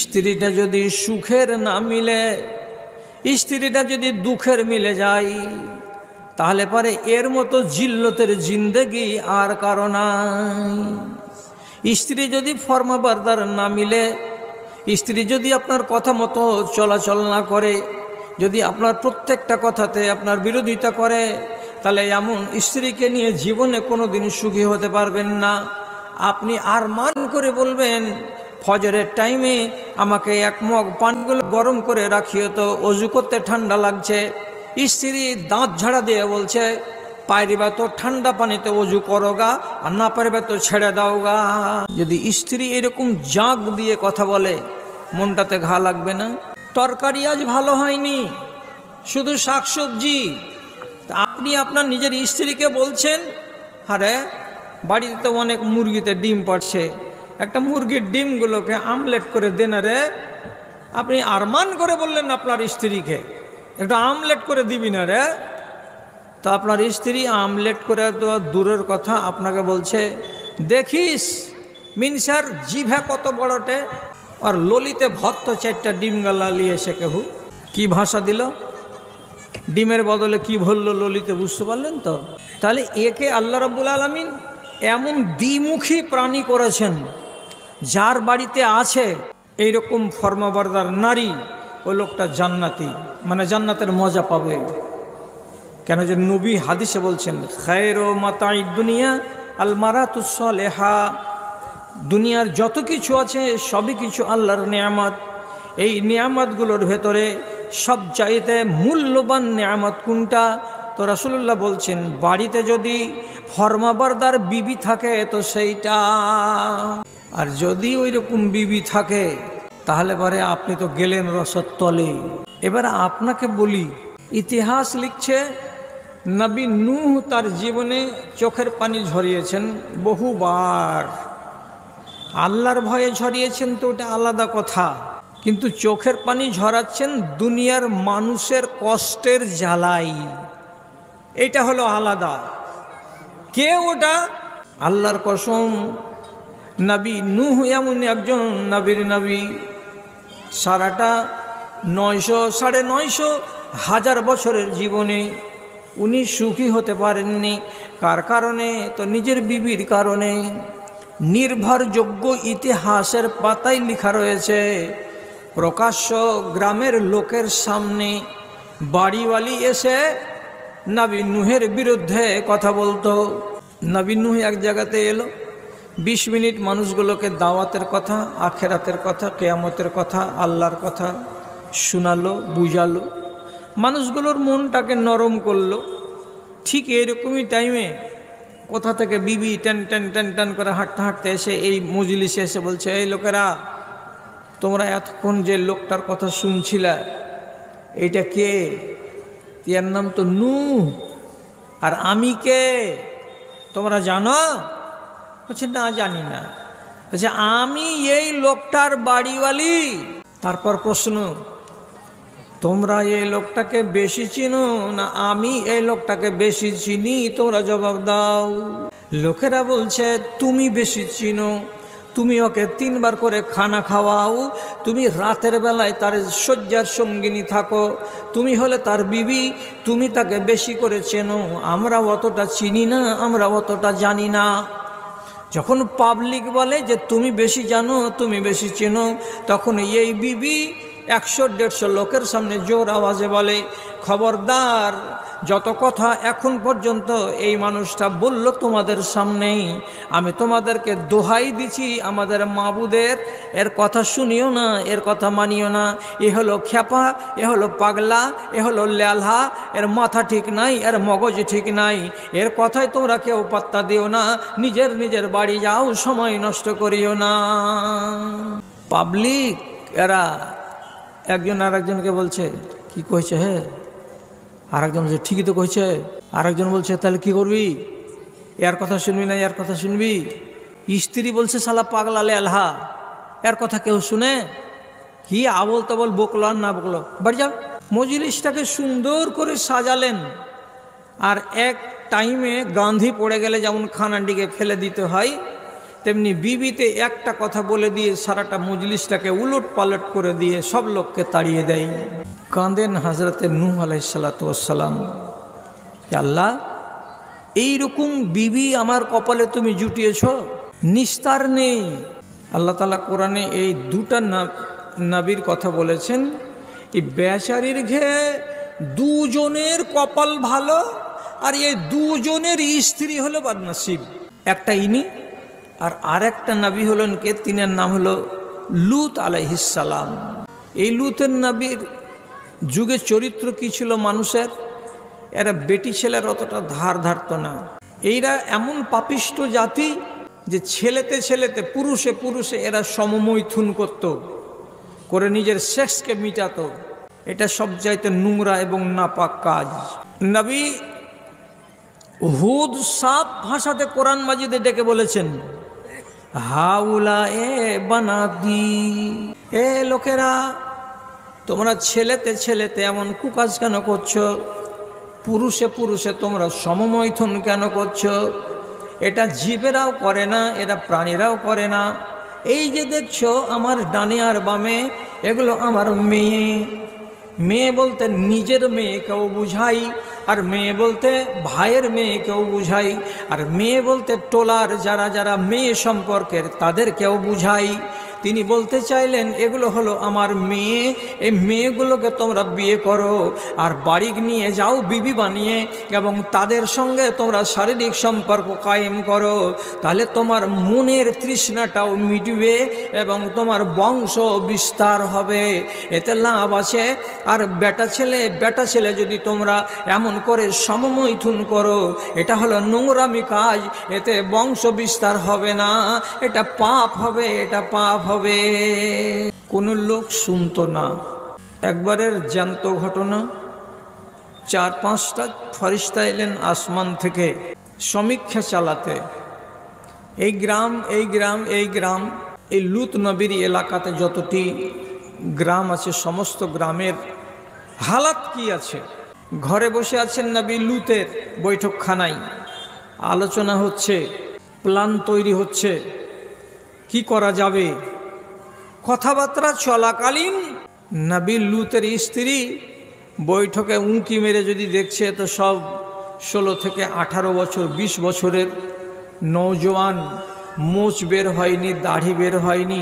স্ত্রীটা যদি সুখের না মিলে, স্ত্রীটা যদি দুঃখের মিলে যায়, তাহলে পরে এর মতো জিল্লতের জিন্দেগি আর কারো নাই। স্ত্রী যদি ফরমাবরদার না মিলে, স্ত্রী যদি আপনার কথা মতো চলাচল না করে, যদি আপনার প্রত্যেকটা কথাতে আপনার বিরোধিতা করে, তাহলে এমন স্ত্রীকে নিয়ে জীবনে কোনোদিন সুখী হতে পারবেন না। আপনি আরমান করে বলবেন, ফজরের টাইমে আমাকে এক মগ পানিগুলো গরম করে রাখিও তো, অজু করতে ঠান্ডা লাগছে। স্ত্রী দাঁত ঝাড়া দিয়ে বলছে, পারিবা তো ঠান্ডা পানিতে অজু করো গা, আর না পারবে তো ছেড়ে দাও গা। যদি স্ত্রী এরকম জাগ দিয়ে কথা বলে, মনটাতে ঘা লাগবে না? তরকারি আজ ভালো হয়নি, শুধু শাকসবজি। আপনি আপনার নিজের স্ত্রীকে বলছেন, আরে বাড়িতে তো অনেক মুরগিতে ডিম পাড়ছে, একটা মুরগির ডিমগুলোকে আমলেট করে দেন রে। আপনি আরমান করে বললেন আপনার স্ত্রীকে, একটা আমলেট করে দিবি না রে। তো আপনার স্ত্রী আমলেট করে তো দূরের কথা, আপনাকে বলছে, দেখিস মিনসার জিভা কত বড়টে, আর ললিতে ভত্ত 4টা ডিম গালা লিয়ে এসে কেহু কি ভাষা দিল, ডিমের বদলে কি বললো ললিতে, বুঝতে পারলেন তো? তাহলে একে আল্লাহ রাব্বুল আলামিন এমন দ্বিমুখী প্রাণী করেছেন, যার বাড়িতে আছে এইরকম ফরমাবরদার নারী, ওই লোকটা জান্নাতি, মানে জান্নাতের মজা পাবে। কেন যে নবী হাদিসে বলছেন, খায়রু মাতাঈদ দুনিয়া আল মারাতুস সালেহা, দুনিয়ার যত কিছু আছে সবই কিছু আল্লাহর নেয়ামত। এই নেয়ামতগুলোর ভেতরে সবচাইতে মূল্যবান নেয়ামত কোনটা? তো রাসূলুল্লাহ বলছেন, বাড়িতে যদি ফরমাবরদার বিবি থাকে তো সেইটা। আর যদি ওই রকম বিবি থাকে, তাহলে পরে আপনি তো গেলেন রসদ তলে। এবার আপনাকে বলি, ইতিহাস লিখছে নবী নূহ তার জীবনে চোখের পানি ঝরিয়েছেন বহুবার। আল্লাহর ভয়ে ঝরিয়েছেন তো ওটা আলাদা কথা, কিন্তু চোখের পানি ঝরাচ্ছেন দুনিয়ার মানুষের কষ্টের জ্বালাই, এটা হলো আলাদা। কে ওটা? আল্লাহর কসম, নবী নূহ এমন একজন নবীর নবী, সারাটা 900 সাড়ে 900 হাজার বছরের জীবনে উনি সুখী হতে পারেননি। কার কারণে? তো নিজের বিবির কারণে। নির্ভরযোগ্য ইতিহাসের পাতায় লেখা রয়েছে, প্রকাশ্য গ্রামের লোকের সামনে বাড়িওয়ালি এসে নবী নূহের বিরুদ্ধে কথা বলতো। নবী নূহ এক জায়গাতে এলো, 20 মিনিট মানুষগুলোকে দাওয়াতের কথা, আখেরাতের কথা, কিয়ামতের কথা, আল্লাহর কথা শোনালো, বুঝালো, মানুষগুলোর মনটাকে নরম করলো। ঠিক এরকমই টাইমে কোথা থেকে বিবি টেন টেন টেন টেন করে হাঁটতে হাঁটতে এসে এই মজলিসে এসে বলছে, এই লোকেরা, তোমরা এতক্ষণ যে লোকটার কথা শুনছিলে, এইটা কে? এর নাম তো নূহ, আর আমি কে তোমরা জানো? বলছে, না জানি না। বলছে, আমি এই লোকটার বাড়িওয়ালি। তারপর প্রশ্ন, তোমরা এই লোকটাকে বেশি চিনো না আমি এই লোকটাকে বেশি চিনি? তোমরা জবাব দাও। লোকেরা বলছে, তুমি বেশি চিনো, তুমি ওকে 3 বার করে খানা খাওয়াও, তুমি রাতের বেলায় তার শয্যার সঙ্গিনী থাকো, তুমি হলে তার বিবি, তুমি তাকে বেশি করে চেনো। আমরা অতটা চিনি না, আমরা অতটা জানি না। যখন পাবলিক বলে যে তুমি বেশি জানো, তুমি বেশি চেনো, তখন এই বিবি 100-150 লোকের সামনে জোর আওয়াজে বলে, খবরদার, যত কথা এখন পর্যন্ত এই মানুষটা বলল তোমাদের সামনেই, আমি তোমাদেরকে দোহাই দিছি আমাদের মাবুদের, এর কথা শুনিও না, এর কথা মানিও না। এ হলো খ্যাপা, এ হলো পাগলা, এ হলো ল্যালহা, এর মাথা ঠিক নাই, এর মগজ ঠিক নাই, এর কথায় তোমরা কেউ পাত্তা দিও না, নিজের নিজের বাড়ি যাও, সময় নষ্ট করিও না। পাবলিক এরা একজন আরেকজনকে বলছে, কি কইছে হে? আরেকজন বলছে, ঠিকই তো কইছে। আরেকজন বলছে, তাহলে কি করবি? এর কথা শুনবি না এর কথা শুনবি? স্ত্রী বলছে, শালা পাগলা লেলহা, এর কথা কেউ শুনে? কি আবল তাবল বকলো আর না বকলো, বাড়ি যাও। মজলিসটাকে সুন্দর করে সাজালেন। আর এক টাইমে গান্ধী পড়ে গেলে যেমন খানাটিকে ফেলে দিতে হয়, তেমনি বিবিতে একটা কথা বলে দিয়ে সারাটা মজলিসটাকে উলট পালট করে দিয়ে সব লোককে তাড়িয়ে দেয়। কাঁদেন হযরতে নূহ আলাইহিসসালাম, আল্লাহ এইরকম বিবি আমার কপালে তুমি জুটিয়েছ, নিস্তার নেই। আল্লাহ তাআলা কোরআনে এই দুটা নবীর কথা বলেছেন, এই বেচারির ঘে দুজনের কপাল ভালো, আর এই দুজনের স্ত্রী হলো বদনসিব। একটা ইনি আর আরেকটা নবী হলেন কে, তিনের নাম হলো লূত আলাইহিস সালাম। এই লূতের নবীর যুগে চরিত্র কি ছিল মানুষের, এরা বেটি ছেলের অতটা ধার ধারত না। এইরা এমন পাপিষ্ট জাতি যে ছেলেতে ছেলেতে পুরুষে পুরুষে এরা সমমৈথুন করত, করে নিজের সেক্সকে মিটাতো। এটা সবচাইতে নোংরা এবং নাপাক কাজ। নবী হুদ সাফ ভাষাতে কোরআন মাজিদে ডেকে বলেছেন, হাউলা এ বানাতি, এ লোকেরা তোমরা ছেলেতে ছেলেতে এমন কুকাজ কেন করছো, পুরুষে পুরুষে তোমরা সমমৈথুন কেন করছো? এটা জীবেরাও করে না, এটা প্রাণীরাও করে না। এই যে দেখছো আমার ডানে আর বামে, এগুলো আমার মেয়ে। মেয়ে বলতে নিজের মেয়েকেও বুঝাই, আর মেয়ে বলতে ভাইয়ের মেয়েকেও বুঝাই, আর মেয়ে বলতে টোলার যারা যারা মেয়ে সম্পর্কের তাদেরকেও বুঝাই। তিনি বলতে চাইলেন এগুলো হলো আমার মেয়ে, এই মেয়েগুলোকে তোমরা বিয়ে করো আর বাড়ি নিয়ে যাও বিবি বানিয়ে, এবং তাদের সঙ্গে তোমরা শারীরিক সম্পর্ক কায়েম করো। তাহলে তোমার মনের তৃষ্ণাটাও মিটবে এবং তোমার বংশ বিস্তার হবে, এতে লাভ আছে। আর বেটা ছেলে যদি তোমরা এমন করে সমমৈথুন করো, এটা হলো নোংরামি কাজ, এতে বংশ বিস্তার হবে না, এটা পাপ হবে, এটা পাপ হবে। কোনো লোক শুনতো না। একবারের জ্যান্ত ঘটনা, 4-5টা ফেরেশতা এলেন আসমান থেকে সমীক্ষা চালাতে। এই গ্রাম এই গ্রাম এই গ্রাম, এই লূত নবীর এলাকাতে যতটি গ্রাম আছে সমস্ত গ্রামের হালাত কি আছে। ঘরে বসে আছেন নবী লূতের বৈঠকখানায়, আলোচনা হচ্ছে, প্ল্যান তৈরি হচ্ছে, কি করা যাবে। কথাবার্তা চলাকালীন নবী লূতের স্ত্রী বৈঠকে উঁকি মেরে যদি দেখছে, তো সব 16 থেকে 18 বছর 20 বছরের নওজোয়ান, মোচ বের হয়নি, দাড়ি বের হয়নি,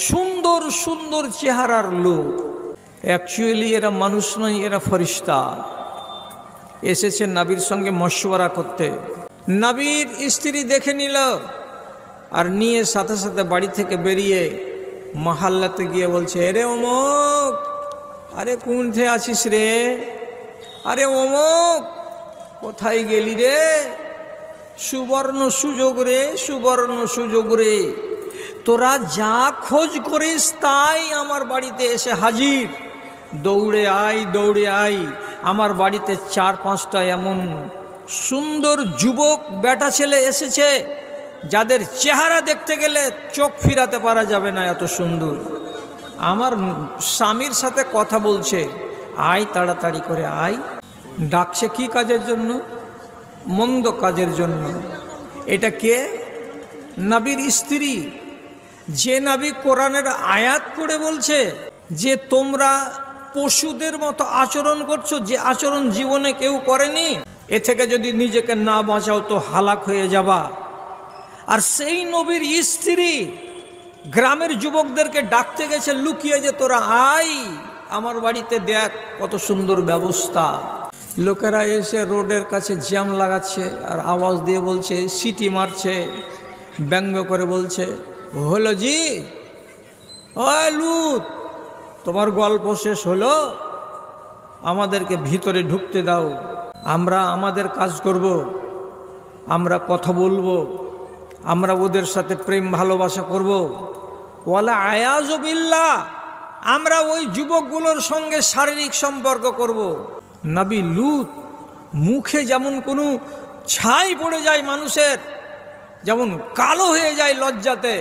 সুন্দর সুন্দর চেহারার লোক। অ্যাকচুয়ালি এরা মানুষ নয়, এরা ফেরেশতা। এসেছে নবীর সঙ্গে মশওয়ারা করতে। নবীর স্ত্রী দেখে নিল, আর নিয়ে সাথে সাথে বাড়ি থেকে বেরিয়ে মহল্লাতে গিয়ে বলছে, আরে অমুক, আরে কোনঠে আছিস রে, আরে অমুক কোথায় গেলি রে, সুবর্ণ সুযোগ রে, সুবর্ণ সুযোগ রে, তোরা যা খোঁজ করিস তাই আমার বাড়িতে এসে হাজির। দৌড়ে আয়, দৌড়ে আয়। আমার বাড়িতে 4-5টা এমন সুন্দর যুবক বেটা ছেলে এসেছে, যাদের চেহারা দেখতে গেলে চোখ ফিরাতে পারা যাবে না, এত সুন্দর। আমার স্বামীর সাথে কথা বলছে, আয় তাড়াতাড়ি করে আয়। ডাকছে কি কাজের জন্য? মন্দ কাজের জন্য। এটা কে? নবীর স্ত্রী। যে নবী কোরআনের আয়াত করে বলছে যে তোমরা পশুদের মতো আচরণ করছো, যে আচরণ জীবনে কেউ করেনি, এ থেকে যদি নিজেকে না বাঁচাও তো হালাক হয়ে যাবা। আর সেই নবীর স্ত্রী গ্রামের যুবকদেরকে ডাকতে গেছে লুকিয়ে, যে তোরা আয় আমার বাড়িতে, দেখ কত সুন্দর ব্যবস্থা। লোকেরা এসে রোডের কাছে জ্যাম লাগাচ্ছে আর আওয়াজ দিয়ে বলছে, সিটি মারছে, ব্যঙ্গ করে বলছে, হলো জি, ওই লূত তোমার গল্প শেষ হলো, আমাদেরকে ভিতরে ঢুকতে দাও, আমরা আমাদের কাজ করব, আমরা কথা বলবো, আমরা ওদের সাথে প্রেম ভালোবাসা করব। ওয়ালা আয়াযু বিল্লাহ, আমরা ওই যুবকগুলোর সঙ্গে শারীরিক সম্পর্ক করব। নবী লূত মুখে যেমন কোনো ছাই পড়ে যায় মানুষের, যেমন কালো হয়ে যায় লজ্জাতে,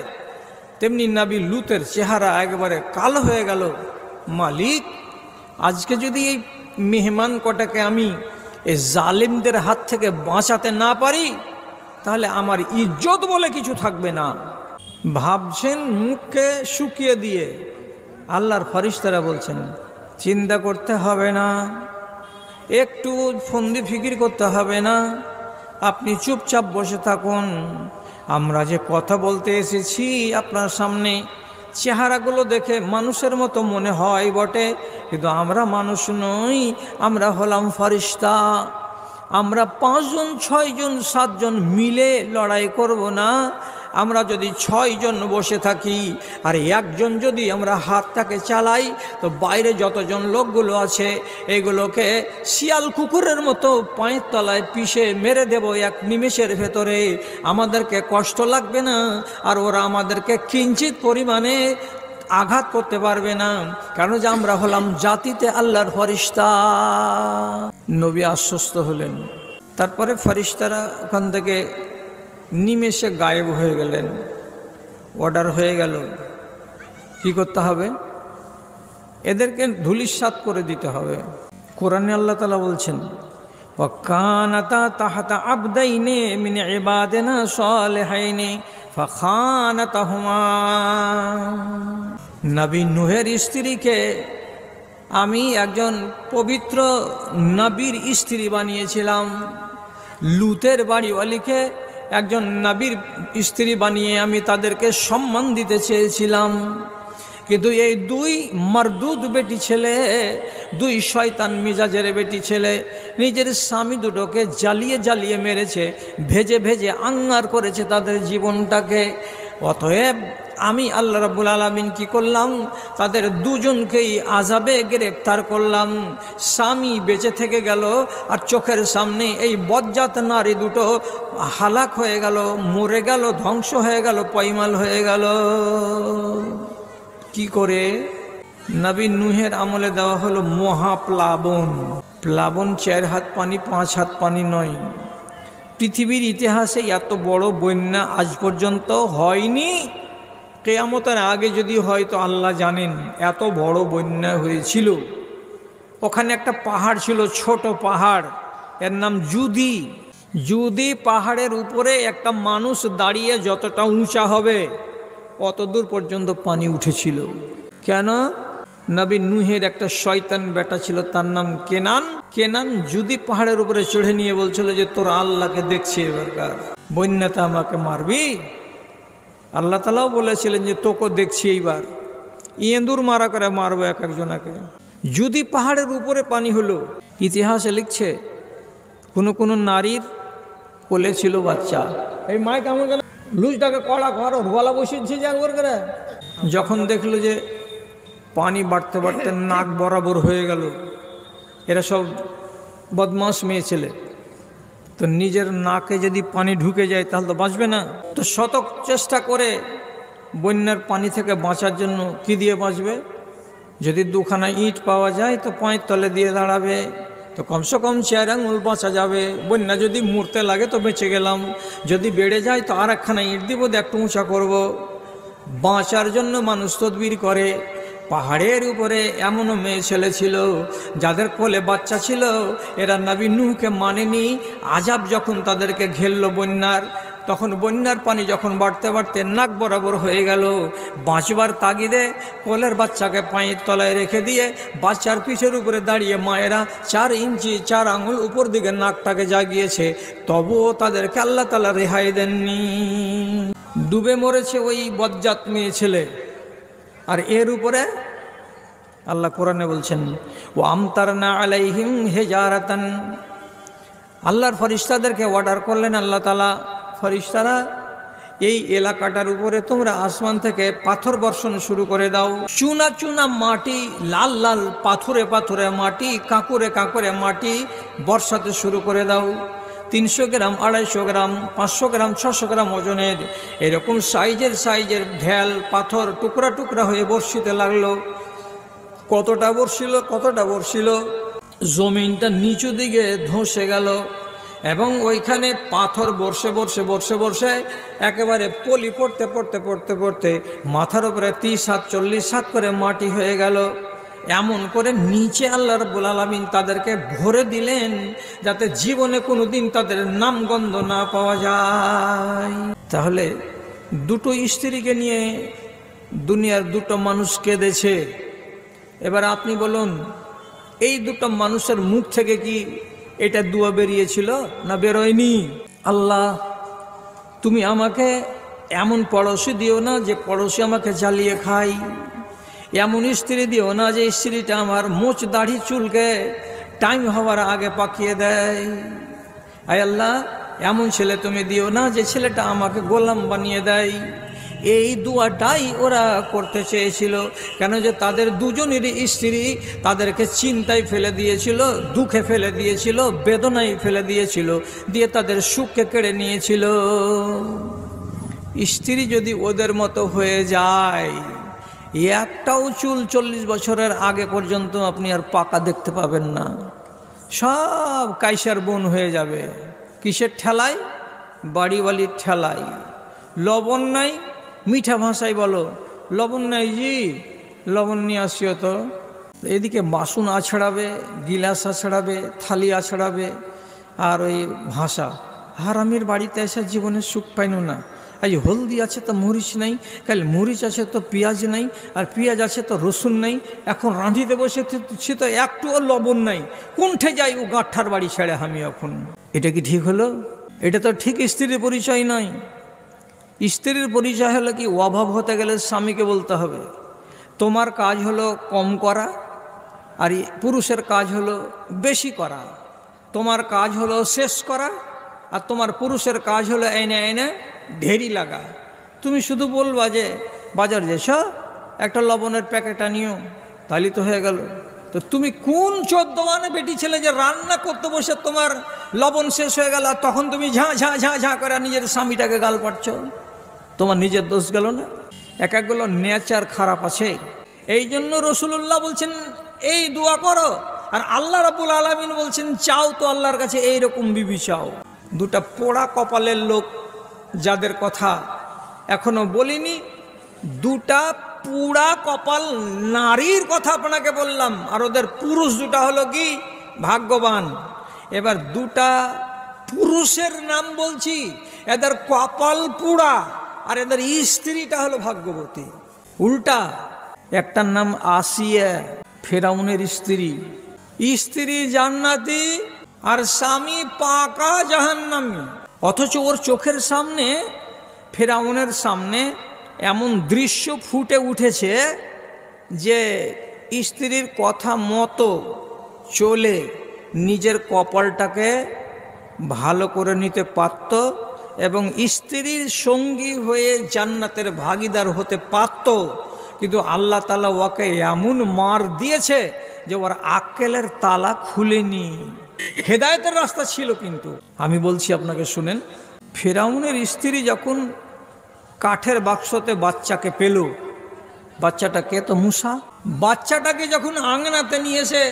তেমনি নবী লূতের চেহারা একবারে কালো হয়ে গেল। মালিক, আজকে যদি এই মেহমান কটাকে আমি এই জালিমদের হাত থেকে বাঁচাতে না পারি, তাহলে আমার ইজ্জত বলে কিছু থাকবে না। ভাবছেন মুখকে শুকিয়ে দিয়ে। আল্লাহর ফেরেশতারা বলছেন চিন্তা করতে হবে না, একটু ফন্দি ফিকির করতে হবে না, আপনি চুপচাপ বসে থাকুন। আমরা যে কথা বলতে এসেছি আপনার সামনে, চেহারাগুলো দেখে মানুষের মতো মনে হয় বটে, কিন্তু আমরা মানুষ নই, আমরা হলাম ফেরেশতা। আমরা 5 জন 6 জন 7 জন মিলে লড়াই করব না। আমরা যদি 6 জন বসে থাকি আর একজন যদি আমরা হাতটাকে চালাই, তো বাইরে যতজন লোকগুলো আছে এগুলোকে শিয়াল কুকুরের মতো পায়ের তলায় পিষে মেরে দেব এক নিমেষের ভেতরে। আমাদেরকে কষ্ট লাগবে না, আর ওরা আমাদেরকে কিঞ্চিত পরিমাণে আঘাত করতে পারবে না, কারণ যে আমরা হলাম জাতিতে আল্লাহর ফেরেশতা। নবী আশ্বস্ত হলেন। তারপরে ফেরেশতারা ওখান থেকে নিমেষে গায়েব হয়ে গেলেন। অর্ডার হয়ে গেল কি করতে হবে, এদেরকে ধূলিসাৎ করে দিতে হবে। কোরআনে আল্লাহ তাআলা বলছেন ওয়াকানাতা তাহতা আবদাইনি মিন ইবাদিনা সালিহাইনি ফাখানাতাহুমা। নবী নূহের স্ত্রীকে আমি একজন পবিত্র নবীর স্ত্রী বানিয়েছিলাম, লুতের বাড়িওয়ালিকে একজন নবীর স্ত্রী বানিয়ে আমি তাদেরকে সম্মান দিতে চেয়েছিলাম, কিন্তু এই 2 মারদুদ বেটি ছেলে, 2 শয়তান মিজাজের বেটি ছেলে নিজের স্বামী দুটোকে জ্বালিয়ে জ্বালিয়ে মেরেছে, ভেজে ভেজে আঙ্গার করেছে তাদের জীবনটাকে। অতএব আমি আল্লাহ রাব্বুল আলামিন কি করলাম, তাদের 2 জনকেই আযাবে গ্রেফতার করলাম। স্বামী বেঁচে থেকে গেল, আর চোখের সামনে এই বজ্জাত নারী দুটো হালাক হয়ে গেল, মরে গেল, ধ্বংস হয়ে গেল, পয়মাল হয়ে গেল। কি করে? নবী নূহের আমলে দেওয়া হলো মহাপ্লাবন। প্লাবন 4 হাত পানি 5 হাত পানি নয়। পৃথিবীর ইতিহাসে এত বড় বন্যা আজ পর্যন্ত হয়নি। কিয়ামতের আগে যদি হয় তো আল্লাহ জানেন এত বড় বন্যা হয়েছিল। ওখানে একটা পাহাড় ছিল, ছোট পাহাড়, এর নাম জুদি। জুদি পাহাড়ের উপরে একটা মানুষ দাঁড়িয়ে যতটা উঁচা হবে অত দূর পর্যন্ত পানি উঠেছিল। কেন? নবী নূহের একটা শয়তান বেটা ছিল, তার নাম কেনান। কেনান জুদি পাহাড়ের উপরে চড়ে নিয়ে বলছিল যে তোর আল্লাহকে দেখছি, এবারকার বন্যাতে আমাকে মারবি। আল্লাহ তাআলাও বলেছিলেন যে তোকে দেখছি এইবার, ইঁদুর মারা করে মারবো এক একজনাকে। যদি পাহাড়ের উপরে পানি হলো, ইতিহাসে লিখছে কোনো নারীর কোলে ছিল বাচ্চা। এই মায় কেমন গেল, লুজটাকে কড়া ঘর গলা বসিয়েছে যে একবার করে। যখন দেখলো যে পানি বাড়তে বাড়তে নাক বরাবর হয়ে গেল, এরা সব বদমাশ মেয়ে ছেলে, তো নিজের নাকে যদি পানি ঢুকে যায় তাহলে তো বাঁচবে না। তো শতক চেষ্টা করে বন্যার পানি থেকে বাঁচার জন্য কি দিয়ে বাঁচবে? যদি 2খানা ইট পাওয়া যায় তো পায়ের তলে দিয়ে দাঁড়াবে, তো কমসে কম 4 আঙুল বাঁচা যাবে। বন্যা যদি মরতে লাগে তো বেঁচে গেলাম, যদি বেড়ে যায় তো আর 1খানা ইট দিব, একটু উঁচা করব। বাঁচার জন্য মানুষ তদবির করে। পাহাড়ের উপরে এমনও মেয়ে ছেলে ছিল যাদের কোলে বাচ্চা ছিল, এরা নবী নূহকে মানেনি। আযাব যখন তাদেরকে ঘেরলো বন্যার, তখন বন্যার পানি যখন বাড়তে বাড়তে নাক বরাবর হয়ে গেল, বাঁচবার তাগিদে কোলের বাচ্চাকে পায়ের তলায় রেখে দিয়ে বাচ্চার পিঠের উপরে দাঁড়িয়ে মায়েরা 4 ইঞ্চি 4 আঙুল উপর দিকে নাকটাকে জাগিয়েছে, তবুও তাদেরকে আল্লাহ তাআলা রেহাই দেননি। ডুবে মরেছে ওই বজ্জাত মেয়ে ছেলে। আর এর উপরে আল্লাহ কোরআনে বলছেন ও আমতারনা আলাইহিম হিজারাতান। আল্লাহর ফেরেশতাদেরকে অর্ডার করলেন আল্লাহ তাআলা, ফেরেশতারা এই এলাকাটার উপরে তোমরা আসমান থেকে পাথর বর্ষণ শুরু করে দাও। চুনা চুনা মাটি, লাল লাল পাথরে পাথরে মাটি, কাঁকুরে কাঁকুরে মাটি বর্ষাতে শুরু করে দাও। 300 গ্রাম, 250 গ্রাম, 500 গ্রাম, 600 গ্রাম ওজনের এরকম সাইজের ঢেল পাথর টুকরা টুকরা হয়ে বর্ষিতে লাগলো। কতটা বর্ষিল, জমিনটা নিচু দিকে ধসে গেল, এবং ওইখানে পাথর বর্ষে একেবারে পলি পড়তে মাথার উপরে 30 হাত 40 হাত করে মাটি হয়ে গেল। এমন করে নিচে আল্লাহ রাব্বুল আলামিন তাদেরকে ভরে দিলেন যাতে জীবনে কোনোদিন তাদের নামগন্ধ না পাওয়া যায়। তাহলে দুটো স্ত্রীকে নিয়ে দুনিয়ার দুটো মানুষ কেঁদেছে। এবার আপনি বলুন, এই দুটো মানুষের মুখ থেকে কি এটা দুয়া বেরিয়েছিল না বেরোয়নি? আল্লাহ, তুমি আমাকে এমন পড়োশি দিও না যে পড়োশি আমাকে জ্বালিয়ে খায়, এমন স্ত্রী দিও না যে স্ত্রীটা আমার মোচ দাড়ি চুলকে টাইম হওয়ার আগে পাকিয়ে দেয়। আয় আল্লাহ, এমন ছেলে তুমি দিও না যে ছেলেটা আমাকে গোলাম বানিয়ে দেয়। এই দুয়াটাই ওরা করতে চেয়েছিল। কেন যে তাদের দুজনেরই স্ত্রী তাদেরকে চিন্তায় ফেলে দিয়েছিল, দুঃখে ফেলে দিয়েছিল, বেদনায় ফেলে দিয়েছিল, দিয়ে তাদের সুখকে কেড়ে নিয়েছিল। স্ত্রী যদি ওদের মতো হয়ে যায়, একটাও চুল 40 বছরের আগে পর্যন্ত আপনি আর পাকা দেখতে পাবেন না, সব কাইসার বোন হয়ে যাবে। কিসের ঠেলায়? বাড়িওয়ালির ঠেলায়। লবণ নাই, মিঠা ভাষায় বলো লবণ নাই জি, লবণ নিয়ে আসিও তো। এদিকে বাসন আছড়াবে, গিলাস আছড়াবে, থালি আছড়াবে, আর ওই ভাষা হারামির বাড়িতে এসে জীবনের সুখ পাইন না। আজ হলদি আছে তো মরিচ নাই, কাল মরিচ আছে তো পেঁয়াজ নাই, আর পেঁয়াজ আছে তো রসুন নাই, এখন রাঁধিতে বসে সে তো একটুও লবণ নাই, কোনঠে যাই ও গাঁঠার বাড়ি ছেড়ে আমি এখন। এটা কি ঠিক হলো? এটা তো ঠিক স্ত্রীর পরিচয় নয়। স্ত্রীর পরিচয় হলো কি, অভাব হতে গেলে স্বামীকে বলতে হবে তোমার কাজ হলো কম করা, আর পুরুষের কাজ হলো বেশি করা। তোমার কাজ হলো শেষ করা, আর তোমার পুরুষের কাজ হলো এনে এনে ঢেরি লাগা। তুমি শুধু বলবা যে বাজার যেছ একটা লবণের প্যাকেট আনিও, তাহলে তো হয়ে গেল। তো তুমি কোন 14 বেটি ছেলে যে রান্না করতে বসে তোমার লবণ শেষ হয়ে গেল, আর তখন তুমি ঝাঁ ঝাঁ ঝাঁ ঝাঁ করে নিজের স্বামীটাকে গাল পাচ্ছ? তোমার নিজের দোষ গেল না? এক একগুলো নেচার খারাপ আছে। এই জন্য রসুল্লাহ বলছেন এই দোয়া করো, আর আল্লাহ রাব্বুল আলামিন বলছেন চাও তো আল্লাহর কাছে এইরকম বিবি চাও। দুটা পোড়া কপালের লোক যাদের কথা এখনো বলিনি, দুটা পুরা কপাল নারীর কথা আপনাকে বললাম, আর ওদের পুরুষ দুটা হলো কি ভাগ্যবান। এবার দুটা পুরুষের নাম বলছি, এদের কপাল পুরা, আর এদের স্ত্রীটা হলো ভাগ্যবতী। উল্টা, একটার নাম আসিয়া, ফেরাউনের স্ত্রী, স্ত্রী জান্নাতি আর স্বামী পাকা জাহান্নামী। অথচ ওর চোখের সামনে, ফেরাউনের সামনে এমন দৃশ্য ফুটে উঠেছে যে স্ত্রীর কথা মতো চলে নিজের কপালটাকে ভালো করে নিতে পারত, এবং স্ত্রীর সঙ্গী হয়ে জান্নাতের ভাগীদার হতে পারত। কিন্তু আল্লাহ তাআলা ওকে এমন মার দিয়েছে যে ওর আক্কেলের তালা খুলেনি। হেদায়েতের রাস্তা ছিল, কিন্তু আমি বলছি আপনাকে শুনেন, ফেরাউনের স্ত্রী যখন কাঠের বাক্সতে বাচ্চাকে পেল, বাচ্চাটাকে তো মুসা, বাচ্চাটাকে যখন আঙনাতে নিয়ে এসে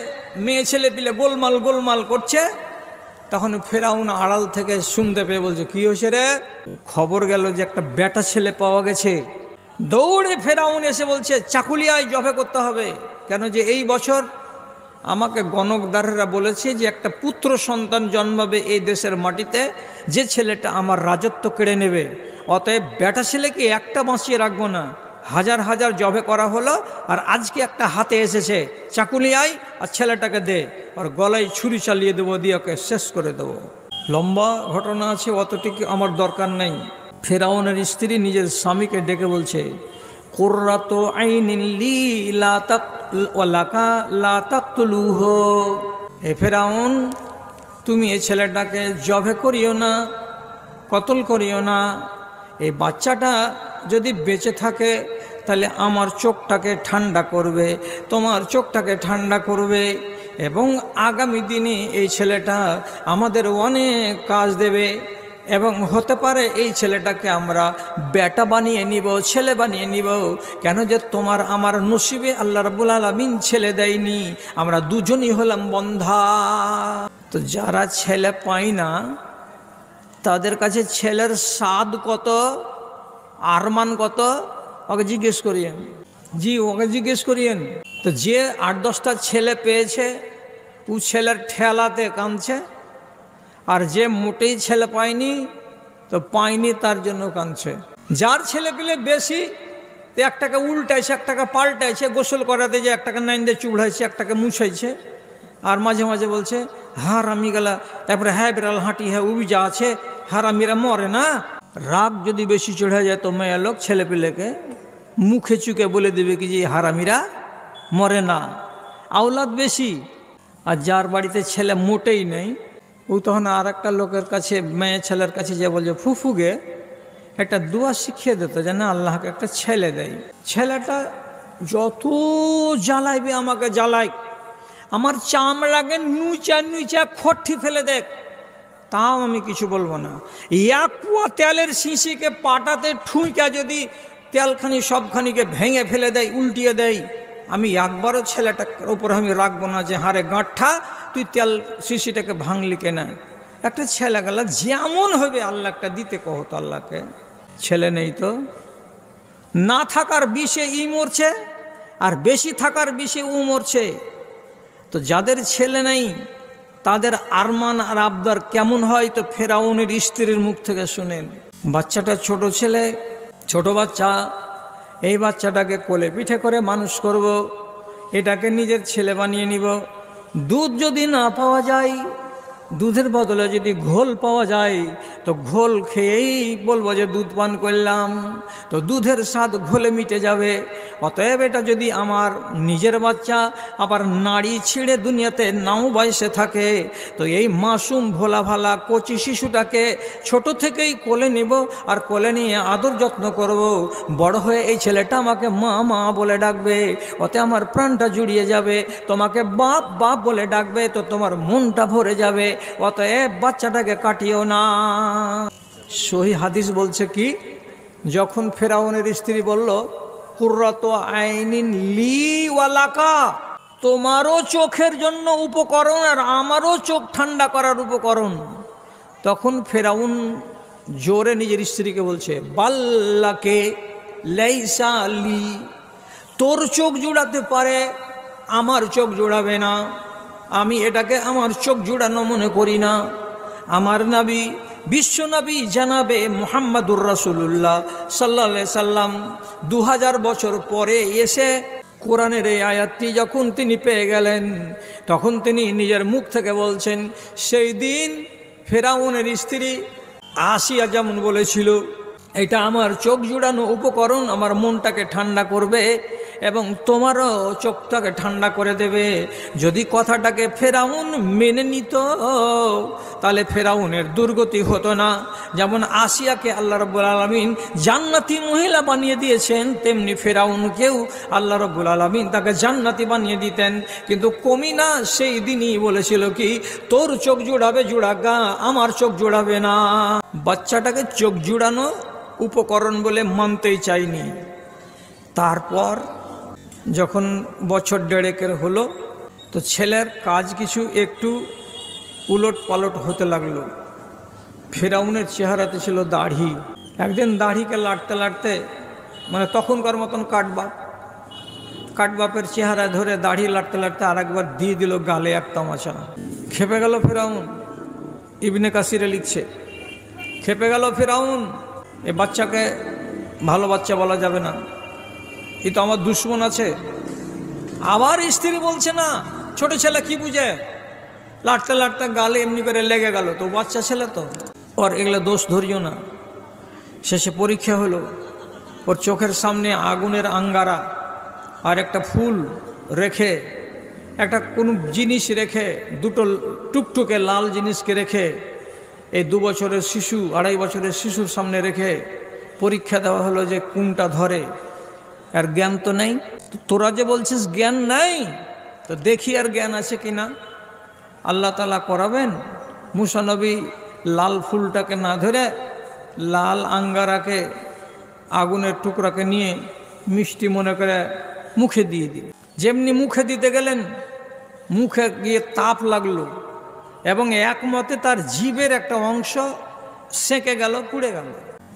মেয়ে ছেলে পিলে গোলমাল গোলমাল করছে, তখন ফেরাউন আড়াল থেকে শুনতে পেয়ে বলছে কি হয়েছে রে? খবর গেল যে একটা বেটা ছেলে পাওয়া গেছে। দৌড়ে ফেরাউন এসে বলছে চাকুলিয়ায় জবে করতে হবে, কেন যে এই বছর আমাকে গণকদারেরা বলেছে যে একটা পুত্র সন্তান জন্মাবে এই দেশের মাটিতে, যে ছেলেটা আমার রাজত্ব কেড়ে নেবে। অতএব বেটা ছেলেকে একটা বাঁচিয়ে রাখবো না, হাজার হাজার জবে করা হলো, আর আজকে একটা হাতে এসেছে, চাকুলিয়ায় আর ছেলেটাকে দে, আর গলায় ছুরি চালিয়ে দেবো, দিয়ে ওকে শেষ করে দেবো। লম্বা ঘটনা আছে, অতটুকু আমার দরকার নেই। ফেরাউনের স্ত্রী নিজের স্বামীকে ডেকে বলছে কুররাতু আইনিন লি লা তাকতুলুহু, হে ফেরাউন, তুমি এই ছেলেটাকে জবে করিও না, কতল করিও না। এই বাচ্চাটা যদি বেঁচে থাকে তাহলে আমার চোখটাকে ঠান্ডা করবে, তোমার চোখটাকে ঠান্ডা করবে, এবং আগামী দিনে এই ছেলেটা আমাদের অনেক কাজ দেবে, এবং হতে পারে এই ছেলেটাকে আমরা বেটা বানিয়ে নিব, ছেলে বানিয়ে নিব। কেন যে তোমার আমার নসিবে আল্লাহ রাব্বুল আলামিন ছেলে দেয়নি, আমরা দুজনই হলাম বন্ধা। তো যারা ছেলে পায় না তাদের কাছে ছেলের স্বাদ কত, আরমান কত, ওকে জিজ্ঞেস করিয়েন। জি, ওকে জিজ্ঞেস করিয়েন। তো যে 8-10টা ছেলে পেয়েছে ও ছেলের ঠেলাতে কাঁদছে, আর যে মোটেই ছেলে পায়নি তো পায়নি তার জন্য কাঁদছে। যার ছেলে পেলে বেশি, একটাকে উল্টাইছে, একটাকে পাল্টাইছে, গোসল করাতে যে একটাকে নাইন্দে চুড়াইছে, একটাকে মুছাইছে, আর মাঝে মাঝে বলছে হারামি গেলা, তারপরে হ্যাঁ বিড়াল হাঁটি হ্যাঁ উবি যা আছে, হারামিরা মরে না। রাগ যদি বেশি চড়ে যায় তো মেয়ে লোক ছেলে পেলেকে মুখে চুকে বলে দেবে কি যে হারামিরা মরে না। আওলাদ বেশি, আর যার বাড়িতে ছেলে মোটেই নেই ও তখন আর একটা লোকের কাছে, মেয়ে ছেলের কাছে যে বলছে ফুফুগে একটা দোয়া শিখিয়ে দিত যেন আল্লাহকে একটা ছেলে দেয়। ছেলেটা যত জ্বালাইবে আমাকে জ্বালাই, আমার চামড়াকে নুচা নুচা খট্টি ফেলে দেখ, তাও আমি কিছু বলবো না। এক কুয়া তেলের শিশিকে পাটাতে ঠুঁকা যদি তেলখানি সবখানিকে ভেঙে ফেলে দেয়, উল্টিয়ে দেয়, আমি একবারও ছেলেটার ওপর আমি রাখবো না যে হারে গাঁঠা তুই তেল শিশিটাকে ভাঙলি কেনা। একটা ছেলে গেলা যেমন হবে আল্লাহ একটা দিতে কহতো আল্লাহকে। ছেলে নেই তো, না থাকার বিষে ই মরছে, আর বেশি থাকার বিষে ও মরছে। তো যাদের ছেলে নেই তাদের আরমান আর আবদার কেমন হয় তো ফেরাউনের স্ত্রীর মুখ থেকে শুনেন। বাচ্চাটা ছোট ছেলে, ছোট বাচ্চা, এই বাচ্চাটাকে কোলে পিঠে করে মানুষ করব, এটাকে নিজের ছেলে বানিয়ে নিব। দুধ যদি না পাওয়া যায়, দুধের বদলে যদি ঘোল পাওয়া যায় তো ঘোল খেয়েই বলবো যে দুধ পান করলাম, তো দুধের স্বাদ ঘোলে মিটে যাবে। অতএব এটা যদি আমার নিজের বাচ্চা আবার নাড়ি ছিঁড়ে দুনিয়াতে নাও বয়সে থাকে, তো এই মাসুম ভোলা ভালা কচি শিশুটাকে ছোট থেকেই কোলে নিব, আর কোলে নিয়ে আদর যত্ন করব। বড় হয়ে এই ছেলেটা আমাকে মা মা বলে ডাকবে, ওতে আমার প্রাণটা জুড়িয়ে যাবে। তোমাকে বাপ বাপ বলে ডাকবে, তো তোমার মনটা ভরে যাবে। অতএব বাচ্চাটাকে কাটিও না। সহি হাদিস বলছে কি, যখন ফেরাউনের স্ত্রী বলল কুররাতু আইনিন লি ওয়ালাকা, তোমারও চোখের জন্য উপকরণ আর আমারও চোখ ঠান্ডা করার উপকরণ, তখন ফেরাউন জোরে নিজের স্ত্রীকে বলছে বাল্লাকে লাইসা লি, তোর চোখ জুড়াতে পারে আমার চোখ জোড়াবে না, আমি এটাকে আমার চোখ জুড়ানো মনে করি না। আমার নবী, বিশ্ব নবী জানাবে মুহাম্মাদুর রাসূলুল্লাহ সাল্লাল্লাহু আলাইহি সাল্লাম 2000 বছর পরে এসে কোরআনের এই আয়াতটি যখন তিনি পেয়ে গেলেন, তখন তিনি নিজের মুখ থেকে বলছেন, সেই দিন ফেরাউনের স্ত্রী আসিয়া যেমন বলেছিল এটা আমার চোখ জুড়ানো উপকরণ, আমার মনটাকে ঠান্ডা করবে এবং তোমারও চোখটাকে ঠান্ডা করে দেবে। যদি কথাটাকে ফেরাউন মেনে নিত তাহলে ফেরাউনের দুর্গতি হতো না। যেমন আসিয়াকে আল্লাহ রাব্বুল আলামিন জান্নাতি মহিলা বানিয়ে দিয়েছেন, তেমনি ফেরাউনকেও আল্লাহ রাব্বুল আলামিন তাকে জান্নাতি বানিয়ে দিতেন। কিন্তু কমিনা সেই দিনই বলেছিল কি, তোর চোখ জুড়াবে জুড়াগা, আমার চোখ জুড়াবে না। বাচ্চাটাকে চোখ জুড়ানো উপকরণ বলে মানতেই চাইনি। তারপর যখন বছর দেড়েকের হলো, তো ছেলের কাজ কিছু একটু উলট পালট হতে লাগলো। ফেরাউনের চেহারাতে ছিল দাড়ি। একদিন দাড়িকে লাটতে লাটতে, মানে তখনকার মতন কাঠবাপের চেহারা ধরে দাড়ি লাটতে লাটতে আর একবার দিয়ে দিল গালে এক তামাচা। খেপে গেল ফেরাউন। ইবনে কাসিরে লিখছে, খেপে গেল ফেরাউন। এ বাচ্চাকে ভালো বাচ্চা বলা যাবে না, এ তো আমার দুশ্মন আছে। আবার স্ত্রী বলছে না, ছোট ছেলে কি বুঝে, লাটতে লাটতে গালে এমনি করে লেগে গেল, তো বাচ্চা ছেলে তো, ওর এগুলো দোষ ধরিও না। শেষে পরীক্ষা হলো, ওর চোখের সামনে আগুনের আঙ্গারা আর একটা ফুল রেখে, একটা কোনো জিনিস রেখে, দুটো টুকটুকে লাল জিনিসকে রেখে, এই 2 বছরের শিশু 2.5 বছরের শিশুর সামনে রেখে পরীক্ষা দেওয়া হলো যে কোনটা ধরে। আর জ্ঞান তো নেই, তোরা যে বলছিস জ্ঞান নাই, তো দেখি আর জ্ঞান আছে কিনা। আল্লাহ তাআলা করাবেন। মুসা নবী লাল ফুলটাকে না ধরে লাল আঙ্গারাকে, আগুনের টুকরাকে নিয়ে মিষ্টি মনে করে মুখে দিয়ে দিল। যেমনি মুখে দিতে গেলেন, মুখে গিয়ে তাপ লাগলো এবং একমতে তার জীবের একটা অংশ সেঁকে গেল, পুড়ে গেল।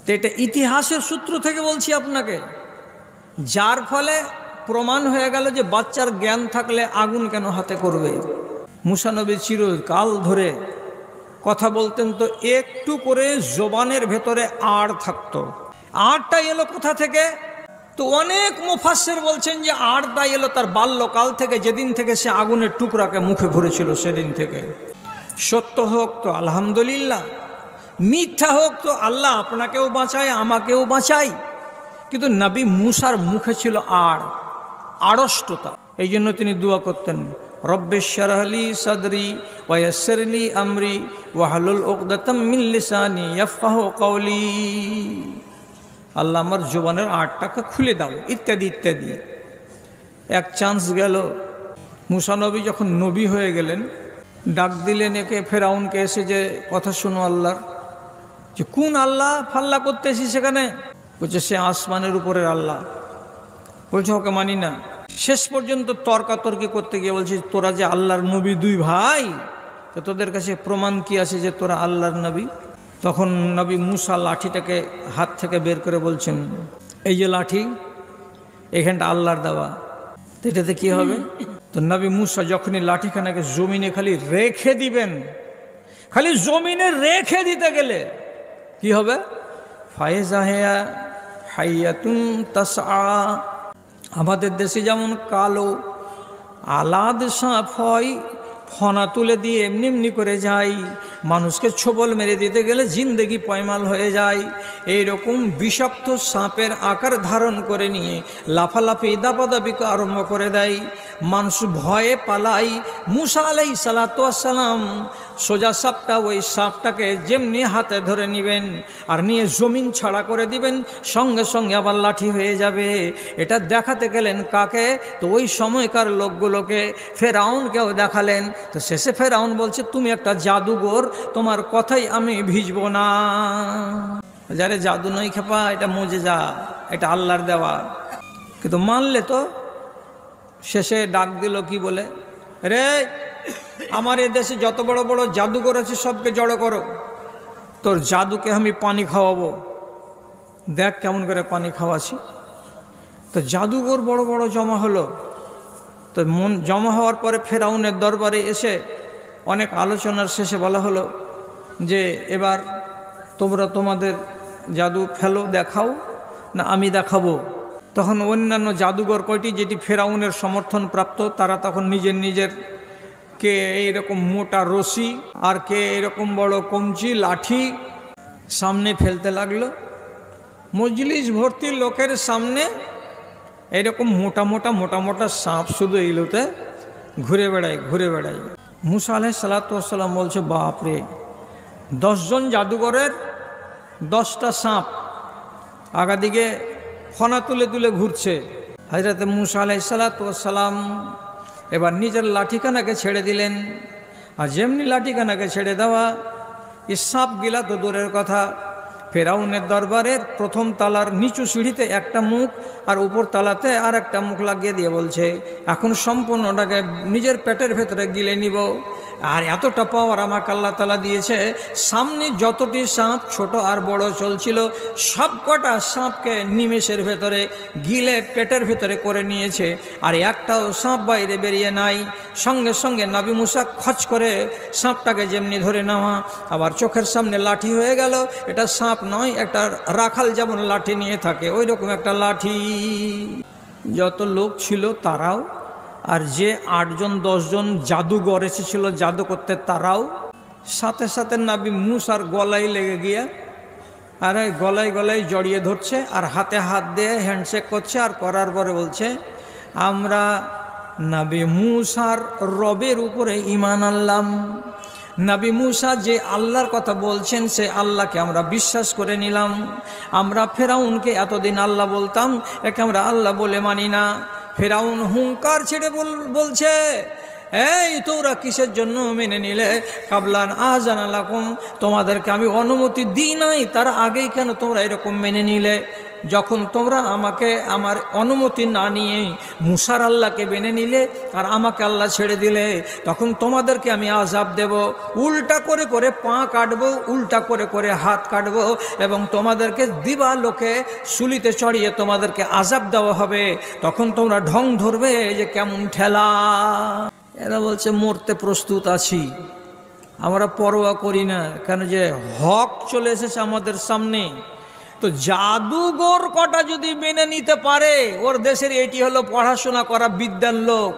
তো এটা ইতিহাসের সূত্র থেকে বলছি আপনাকে, যার ফলে প্রমাণ হয়ে গেল যে বাচ্চার জ্ঞান থাকলে আগুন কেন হাতে করবে। মুসা নবী চিরকাল ধরে কথা বলতেন, তো একটু করে জবানের ভেতরে আড় থাকতো, আটটা এলো কোথা থেকে? তো অনেক মুফাসসির বলছেন যে আটটা এলো তার বাল্যকাল থেকে, যেদিন থেকে সে আগুনের টুকরাকে মুখে ভরেছিল সেদিন থেকে। সত্য হোক তো আলহামদুলিল্লাহ, মিথ্যা হোক তো আল্লাহ আপনাকেও বাঁচায় আমাকেও বাঁচায়। কিন্তু নবী মুসার মুখে ছিল আড়ষ্টতা। এই জন্য তিনি দোয়া করতেন, রব্বিশ শরহ লি সদরি ওয়া ইয়াসসির লি আমরি ওয়াহলুল উকদাতাম মিন লিসানি ইয়াফকাহু কওলি। আল্লাহ আমার জবানের আটটাকে খুলে দাও, ইত্যাদি ইত্যাদি। এক চান্স গেল, মুসা নবী যখন নবী হয়ে গেলেন, ডাক দিলেন একে ফেরাউনকে, এসে যে কথা শোনো আল্লাহর, যে কোন আল্লাহ ফাল্লা করতেছি সেখানে? বলছে সে আসমানের উপরের আল্লাহ। বলছে ওকে মানি না। শেষ পর্যন্ত তর্কাতর্কি করতে গিয়ে বলছে তোরা যে আল্লাহর নবী দুই ভাই, তো তোদের কাছে প্রমাণ কি আছে যে তোরা আল্লাহর নবী? তখন নবী মুসা লাঠিটাকে হাত থেকে বের করে বলছেন, এই যে লাঠি, এখানটা আল্লাহর দেওয়া, তো এটাতে কি হবে? তো নবী মুসা যখনই লাঠিখানাকে জমিনে খালি রেখে দিবেন, খালি জমিনে রেখে দিতে গেলে কি হবে? ফায়েজা হেয়া হাইয়াতুন তাসআ। আমাদের দেশে যেমন কালো আলাদ সাপ হয়, ফনা তুলে দিয়ে এমনি এমনি করে যায়, মানুষকে ছোবল মেরে দিতে গেলে জিন্দেগি পয়মাল হয়ে যায়, এইরকম বিষাক্ত সাপের আকার ধারণ করে নিয়ে লাফালাফি দাপাদাপিকে আরম্ভ করে দেয়। মানুষ ভয়ে পালাই। মুসা আলাইহিস সালাতু ওয়াস সালাম সোজা সাপটা, ওই সাপটাকে যেমনি হাতে ধরে নেবেন আর নিয়ে জমিন ছাড়া করে দিবেন, সঙ্গে সঙ্গে আবার লাঠি হয়ে যাবে। এটা দেখাতে গেলেন কাকে? তো ওই সময়কার লোকগুলোকে, ফেরাউনকেও দেখালেন। তো শেষে ফেরাউন বলছে তুমি একটা জাদুঘর, তোমার কথাই আমি ভিজব না। যারে জাদু নই খেপা, এটা মুজিজা, এটা আল্লাহর দেওয়া। কিন্তু মানলে তো। শেষে ডাক দিল কি বলে, রে আমার এ দেশে যত বড় বড় জাদুঘর আছে সবকে জড়ো করো, তোর জাদুকে আমি পানি খাওয়াবো, দেখ কেমন করে পানি খাওয়াছি। তো জাদুঘর বড় বড় জমা হলো। তো মন জমা হওয়ার পরে ফেরাউনের দরবারে এসে অনেক আলোচনার শেষে বলা হলো যে এবার তোমরা তোমাদের জাদু ফেলো, দেখাও, না আমি দেখাবো। তখন অন্যান্য জাদুঘর কয়টি যেটি ফেরাউনের সমর্থন প্রাপ্ত, তারা তখন নিজের নিজের, কে এইরকম মোটা রশি আর কে এরকম বড় কঞ্চি লাঠি সামনে ফেলতে লাগলো। মজলিস ভর্তি লোকের সামনে এরকম মোটা মোটা মোটা মোটা সাপ শুধু এইগুলোতে ঘুরে বেড়ায় ঘুরে বেড়ায়। মুসা আলাইহিস সালাতু ওয়াস সালাম বলছে বাপরে, 10 জন জাদুঘরের 10টা সাপ আগাদিকে ফনা তুলে তুলে ঘুরছে। হযরত মুসা আলাইহিস সালাতু ওয়াস সালাম এবার নিজের লাঠিখানাকে ছেড়ে দিলেন। আর যেমনি লাঠিখানাকে ছেড়ে দেওয়া, এই সাপ গিলা তো দূরের কথা, ফেরাউনের দরবারের প্রথম তালার নিচু সিঁড়িতে একটা মুখ আর উপর তালাতে আর একটা মুখ লাগিয়ে দিয়ে বলছে এখন সম্পূর্ণটাকে নিজের পেটের ভেতরে গিলে নিব। আর এতটা পাওয়ার আমাকে আল্লাহ তাআলা দিয়েছে, সামনে যতটি সাপ ছোট আর বড় চলছিল সব কটা সাপকে নিমেষের ভেতরে গিলে পেটের ভেতরে করে নিয়েছে, আর একটাও সাপ বাইরে বেরিয়ে নাই। সঙ্গে সঙ্গে নবী মুসা খচ করে সাপটাকে যেমনি ধরে নেওয়া, আবার চোখের সামনে লাঠি হয়ে গেল। এটা সাপ নয়, একটা রাখাল যেমন লাঠি নিয়ে থাকে ওই রকম একটা লাঠি। যত লোক ছিল তারাও, আর যে 8 জন 10 জন জাদুঘর এসেছিল জাদু করতে তারাও, সাথে সাথে নবী মুসার গলায় লেগে গিয়ে আর গলায় গলায় জড়িয়ে ধরছে আর হাতে হাত দিয়ে হ্যান্ডশেক করছে। আর করার পরে বলছে আমরা নবী মুসার রবের উপরে ঈমান আনলাম। নবী মুসা যে আল্লাহর কথা বলছেন সে আল্লাহকে আমরা বিশ্বাস করে নিলাম। আমরা ফেরাউনকে এতদিন আল্লাহ বলতাম, একে আমরা আল্লাহ বলে মানি না। ফেরাউন হুঙ্কার ছেড়ে বলছে এই তোমরা কিসের জন্য মেনে নিলে? কাবলান আযানা লাকুম, তোমাদেরকে আমি অনুমতি দিই নাই, তার আগেই কেন তোমরা এরকম মেনে নিলে? যখন তোমরা আমাকে আমার অনুমতি না নিয়ে মুসার আল্লাহকে মেনে নিলে আর আমাকে আল্লাহ ছেড়ে দিলে, তখন তোমাদেরকে আমি আযাব দেব। উল্টা করে করে পা কাটবো, উল্টা করে করে হাত কাটবো, এবং তোমাদেরকে দিবালোকে শুলিতে চড়িয়ে তোমাদেরকে আযাব দেওয়া হবে। তখন তোমরা ঢং ধরবে যে কেমন ঠেলা। এরা বলছে মরতে প্রস্তুত আছি, আমরা পরোয়া করি না, কেন যে হক চলে এসেছে আমাদের সামনে। তো জাদুঘর কটা যদি মেনে নিতে পারে, ওর দেশের এটি হলো পড়াশোনা করা বিদ্যান লোক,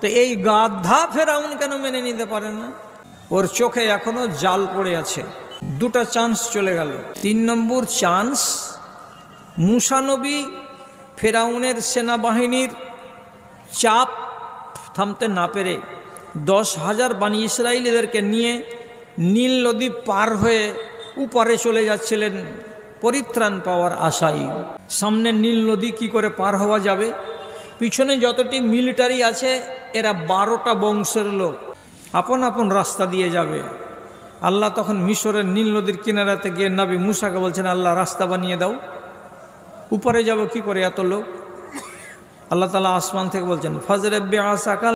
তো এই গাধা ফেরাউন কেন মেনে নিতে পারে না? ওর চোখে এখনো জাল পড়ে আছে। দুটা চান্স চলে গেল। 3 নম্বর চান্স, মুসা নবী ফেরাউনের সেনাবাহিনীর চাপ থামতে না পেরে 10,000 বানি ইসরায়েলিদেরকে নিয়ে নীল নদী পার হয়ে উপরে চলে যাচ্ছিলেন পরিত্রাণ পাওয়ার আশায়। সামনে নীল নদী কি করে পার হওয়া যাবে? পিছনে যতটি মিলিটারি আছে এরা 12টা বংশের লোক, আপন আপন রাস্তা দিয়ে যাবে। আল্লাহ তখন মিশরের নীল নদীর কিনারাতে গিয়ে নবী মুসাকে বলছেন, আল্লাহ রাস্তা বানিয়ে দাও, উপরে যাব কি করে এত লোক? আল্লাহ তাআলা আসমান থেকে বলছেন, ফজরে বিআসাকা